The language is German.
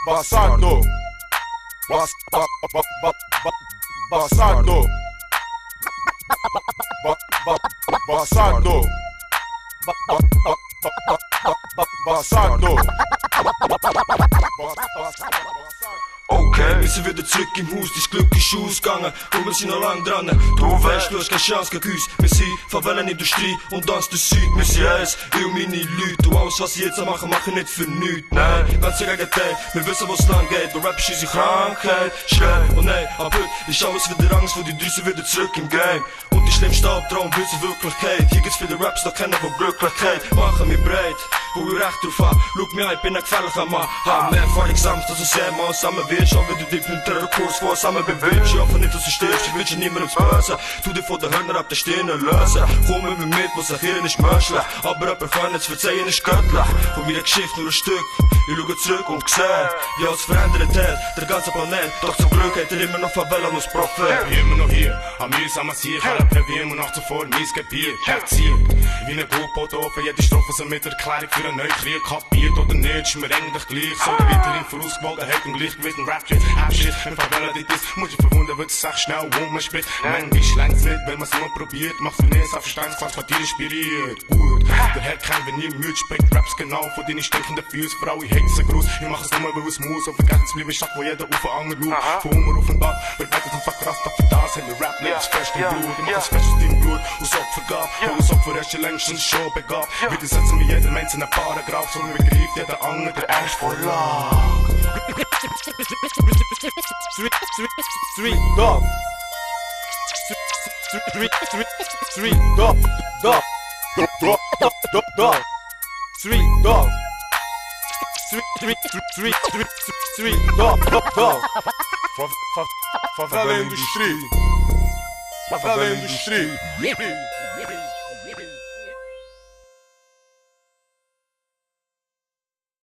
Bastardo. Bastardo. Bastardo. Bastardo. Okay, wir sind wieder zurück im Haus, dein Glück ist ausgegangen und wir sind noch lang dran. Du weißt, du hast keine Chance gegen uns. Wir sind Favelenindustrie und das der Süd. Wir sind eins, ich und meine Leute. Und alles, was ich jetzt mache, mache ich nicht für nichts. Nein, ganz im Gegenteil, wir wissen, wo es lang geht. Der Rap ist unsere Krankheit. Schnell, oh nein, ab heute ist alles wieder Angst, wo die Drüsen wieder zurück im Game. Und die schlimmste Albtraum wird zur Wirklichkeit. Hier gibt's viele Raps, doch kennen von Glücklichkeit. Machen mich breit, wo ich recht drauf hab. Schau mich an, ich bin ein gefährlicher Mann. Hab mehr Erfahrung gesammelt, dass es mal zusammen wird. Schau, wie du dich mit dem Kurs vor zusammen bewegst. Ich hoffe nicht, dass du stirbst, ich wünsche niemandem zu böse. Tu dich von den Hörnern ab der Stirn lösen. Komm mit mir mit, was ich hier nicht menschlich. Aber jemand kann nicht verzeihen, ist göttlich. Von meiner Geschichte nur ein Stück. Ich schaue zurück und sehe, wie alles verändert hat, der ganze Planet. Doch zum Glück hat immer noch Favela als Prophet. Ich bin immer noch hier, am mühsamen Sieg. Alle Prävieren und auch zuvor mies Gebiet. Herziehen, wie eine Gutbote für jede Strophe so mit Erklärung für einen neuen Krieg. Kapiert oder nicht, ist mir eigentlich gleich. So der weiterhin vorausgewogenheit und Gleichgewicht und Rap-Shit. Abschied, wenn Favela dit ist, muss ich verwundern, wird es echt schnell spricht. Manchmal längt's nicht, wenn man's immer probiert. Macht's für nichts, auf Verstandsquatsch, was dir inspiriert. Gut, der Herr kann, wenn ihr müde spricht, Raps genau von denen stinkenden Füße. Frau, ich hexe groß, ich mach es nur, weil es muss. Und vergessen zu bleiben, Stadt, wo jeder auf den anderen schaut. Von Humor auf und ab, verbreitet und verkraftet, doch für das haben wir Rap, lebt fest im Blut. Ich mach es fest aus dem Blut, aus Opfer gab. Und aus Opfer hast du längstens schon begabt. Wir setzen mir jeder Mensch in einen Paragraph, so wie begreift jeder andere, der Ernst vor lag. Street dog. Street dog. Dog. Dog. Street dog. Street dog. Favela Industrie. Favela Industrie.